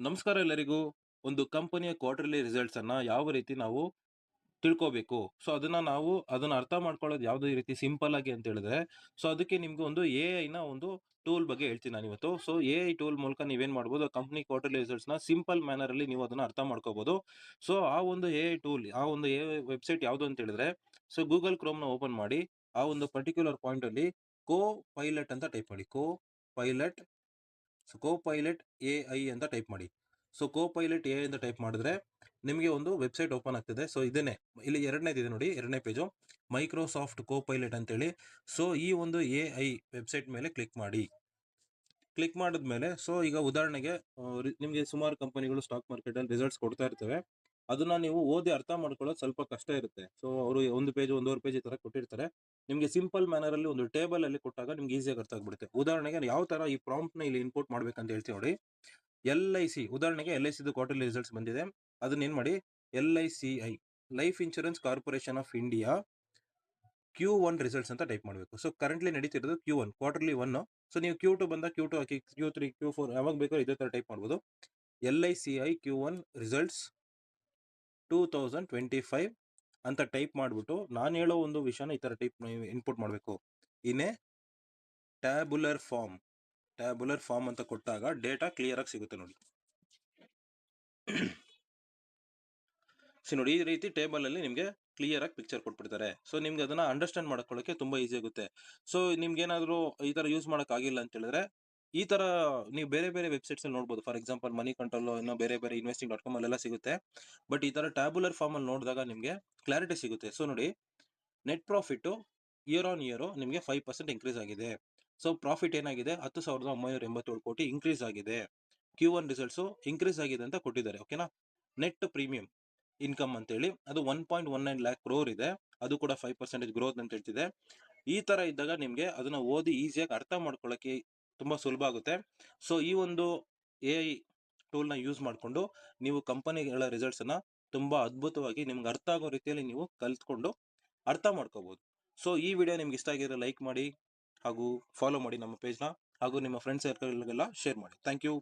ನಮಸ್ಕಾರ ಎಲ್ಲರಿಗೂ. ಒಂದು ಕಂಪನಿಯ ಕ್ವಾರ್ಟರ್ಲಿ ರಿಸಲ್ಟ್ಸ್ ಅನ್ನ ಯಾವ ರೀತಿ ನಾವು ತಿಳ್ಕೋಬೇಕು. ಸೊ ಅದನ್ನ ಅರ್ಥ ಮಾಡ್ಕೊಳ್ಳೋದು ಯಾವುದೇ ರೀತಿ ಸಿಂಪಲ್ ಆಗಿ ಅಂತ ಹೇಳಿದ್ರೆ, ಸೊ ಅದಕ್ಕೆ ನಿಮ್ಗೆ ಒಂದು ಎಐ ಒಂದು ಟೂಲ್ ಬಗ್ಗೆ ಹೇಳ್ತೀನಿ ನಾನಿವತ್ತು. ಸೊ ಎಐ ಟೂಲ್ ಮೂಲಕ ನೀವೇನ್ ಮಾಡ್ಬೋದು, ಕಂಪನಿ ಕ್ವಾರ್ಟರ್ಲಿ ರಿಸಲ್ಟ್ಸ್ ನ ಸಿಂಪಲ್ ಮ್ಯಾನರ್ ಅಲ್ಲಿ ನೀವು ಅದನ್ನ ಅರ್ಥ ಮಾಡ್ಕೋಬಹುದು. ಸೊ ಆ ಒಂದು ಎಐ ಟೂಲ್, ಆ ಒಂದು ಎಐ ವೆಬ್ಸೈಟ್ ಯಾವುದು ಅಂತ ಹೇಳಿದ್ರೆ, ಸೊ ಗೂಗಲ್ ಕ್ರೋಮ್ ನ ಓಪನ್ ಮಾಡಿ, ಆ ಒಂದು ಪರ್ಟಿಕ್ಯುಲರ್ ಪಾಯಿಂಟ್ ಅಲ್ಲಿ ಕೋ ಪೈಲಟ್ ಅಂತ ಟೈಪ್ ಮಾಡಿ. ಪೈಲಟ್ ಪೈಲಟ್ ಎಐ ಅಂತ ಟೈಪ್ ಮಾಡಿ. ಸೊ ಪೈಲಟ್ ಎಐ ಅಂತ ಟೈಪ್ ಮಾಡಿದ್ರೆ ನಿಮಗೆ ಒಂದು ವೆಬ್ಸೈಟ್ ಓಪನ್ ಆಗ್ತದೆ. ಸೊ ಇದನ್ನೇ ಇಲ್ಲಿ ಎರಡನೇದಿದೆ ನೋಡಿ, ಎರಡನೇ ಪೇಜು ಮೈಕ್ರೋಸಾಫ್ಟ್ ಪೈಲಟ್ ಅಂತೇಳಿ. ಸೊ ಈ ಒಂದು ಎಐ ವೆಬ್ಸೈಟ್ ಮೇಲೆ ಕ್ಲಿಕ್ ಮಾಡಿ. ಕ್ಲಿಕ್ ಮಾಡಿದ್ಮೇಲೆ ಸೊ ಈಗ ಉದಾಹರಣೆಗೆ ನಿಮಗೆ ಸುಮಾರು ಕಂಪನಿಗಳು ಸ್ಟಾಕ್ ಮಾರ್ಕೆಟ್ ಅಲ್ಲಿ ರಿಸಲ್ಟ್ಸ್ ಕೊಡ್ತಾ ಇರ್ತವೆ. ಅದನ್ನ ನೀವು ಓದಿ ಅರ್ಥ ಮಾಡ್ಕೊಳ್ಳೋದು ಸ್ವಲ್ಪ ಕಷ್ಟ ಇರುತ್ತೆ. ಸೊ ಅವರು ಒಂದು ಪೇಜ್ ಒಂದೂವರೆ ಪೇಜ್ ಈ ತರ ಕೊಟ್ಟಿರ್ತಾರೆ. ನಿಮಗೆ ಸಿಂಪಲ್ ಮ್ಯಾನರ್ ಅಲ್ಲಿ ಒಂದು ಟೇಬಲ್ ಅಲ್ಲಿ ಕೊಟ್ಟಾಗ ನಿಮ್ಗೆ ಈಸಿಯಾಗಿ ಅರ್ಥ ಆಗ್ಬಿಡುತ್ತೆ. ಉದಾಹರಣೆಗೆ ಯಾವ ತರ ಈ ಪ್ರಾಂಪ್ಟ್ ನ ಇಲ್ಲಿ ಇನ್ಪುಟ್ ಮಾಡ್ಬೇಕಂತ ಹೇಳ್ತೀವಿ ನೋಡಿ. LIC, ಉದಾಹರಣೆಗೆ LIC ಕ್ವಾರ್ಟರ್ಲಿ ರಿಸಲ್ಟ್ಸ್ ಬಂದಿದೆ. ಅದನ್ನ ಏನ್ ಮಾಡಿ, LICI life insurance corporation of India Q1 results ಅಂತ ಟೈಪ್ ಮಾಡಬೇಕು. ಸೊ ಕರೆಂಟ್ಲಿ ನಡೀತಿರೋದು Q1 ಕ್ವಾರ್ಟರ್ಲಿ 1. ಸೊ ನೀವು Q2 ಬಂದ Q2 ಹಾಕಿ, Q3 Q4 ಯಾವಾಗ ಬೇಕಾದ್ರೂ ಇದೇ ತರ ಟೈಪ್ ಮಾಡ್ಬೋದು. LICI Q1 ರಿಸಲ್ಟ್ಸ್ 2025 ಅಂತ ಟೈಪ್ ಮಾಡ್ಬಿಟ್ಟು ನಾನು ಹೇಳೋ ಒಂದು ವಿಷಯನ ಈ ತರ ಟೈಪ್ ಇನ್ಪುಟ್ ಮಾಡಬೇಕು. ಇನ್ನೇ ಟ್ಯಾಬುಲರ್ ಫಾರ್ಮ್ ಅಂತ ಕೊಟ್ಟಾಗ ಡೇಟಾ ಕ್ಲಿಯರ್ ಆಗಿ ಸಿಗುತ್ತೆ ನೋಡಿ. ಸೊ ನೋಡಿ, ಈ ರೀತಿ ಟೇಬಲ್ ಅಲ್ಲಿ ನಿಮ್ಗೆ ಕ್ಲಿಯರ್ ಆಗಿ ಪಿಕ್ಚರ್ ಕೊಟ್ಬಿಡ್ತಾರೆ. ಸೊ ನಿಮ್ಗೆ ಅದನ್ನ ಅಂಡರ್ಸ್ಟ್ಯಾಂಡ್ ಮಾಡ್ಕೊಳ್ಳೋಕೆ ತುಂಬಾ ಈಸಿ ಆಗುತ್ತೆ. ಸೊ ನಿಮ್ಗೆ ಏನಾದ್ರು ಈ ತರ ಯೂಸ್ ಮಾಡಕ್ ಆಗಿಲ್ಲ ಅಂತ ಹೇಳಿದ್ರೆ, ಈ ತರ ನೀವು ಬೇರೆ ಬೇರೆ ವೆಬ್ಸೈಟ್ಸ್ ಅಲ್ಲಿ ನೋಡಬಹುದು. ಫಾರ್ ಎಕ್ಸಾಂಪಲ್ ಮನಿ ಕಂಟ್ರೋಲ್, ಇನ್ನೂ ಬೇರೆ ಬೇರೆ investing.com ಅಲ್ಲೆಲ್ಲ ಸಿಗುತ್ತೆ. ಬಟ್ ಈ ತರ ಟ್ಯಾಬುಲರ್ ಫಾರ್ಮ್ ಅಲ್ಲಿ ನೋಡಿದಾಗ ನಿಮ್ಗೆ ಕ್ಲಾರಿಟಿ ಸಿಗುತ್ತೆ. ಸೊ ನೋಡಿ, net profit year on year ನಿಮ್ಗೆ 5% ಇನ್ಕ್ರೀಸ್ ಆಗಿದೆ. ಸೊ ಪ್ರಾಫಿಟ್ ಏನಾಗಿದೆ, 10,987 ಕೋಟಿ ಇನ್ಕ್ರೀಸ್ ಆಗಿದೆ. Q1 ರಿಸಲ್ಟ್ಸ್ ಇನ್ಕ್ರೀಸ್ ಆಗಿದೆ ಅಂತ ಕೊಟ್ಟಿದ್ದಾರೆ. ಓಕೆನಾ. ನೆಟ್ ಪ್ರೀಮಿಯಂ ಇನ್ಕಮ್ ಅಂತ ಹೇಳಿ ಅದು 1.19 ಲ್ಯಾಕ್ ಕ್ರೋರ್ ಇದೆ. ಅದು ಕೂಡ 5% ಗ್ರೋತ್ ಅಂತ ಹೇಳ್ತಿದೆ. ಈ ತರ ಇದ್ದಾಗ ನಿಮ್ಗೆ ಅದನ್ನ ಓದಿ ಈಸಿಯಾಗಿ ಅರ್ಥ ಮಾಡ್ಕೊಳ್ಳೋಕೆ ತುಂಬಾ ಸುಲಭ ಆಗುತ್ತೆ. ಸೊ ಈ ಒಂದು ಎಐ ಟೂಲ್ ನ ಯೂಸ್ ಮಾಡ್ಕೊಂಡು ನೀವು ಕಂಪನಿಗಳ ರಿಸಲ್ಟ್ಸ್ ಅನ್ನ ತುಂಬಾ ಅದ್ಭುತವಾಗಿ ನಿಮ್ಗೆ ಅರ್ಥ ಆಗೋ ರೀತಿಯಲ್ಲಿ ನೀವು ಕಲ್ತ್ಕೊಂಡು ಅರ್ಥ ಮಾಡ್ಕೋಬಹುದು. ಸೊ ಈ ವಿಡಿಯೋ ನಿಮ್ಗೆ ಇಷ್ಟ ಆಗಿದ್ರೆ ಲೈಕ್ ಮಾಡಿ, ಹಾಗೂ ಫಾಲೋ ಮಾಡಿ ನಮ್ಮ ಪೇಜ್ನ, ಹಾಗೂ ನಿಮ್ಮ ಫ್ರೆಂಡ್ಸ್ ಸರ್ಕಲ್ಗೆಲ್ಲ ಶೇರ್ ಮಾಡಿ. Thank you.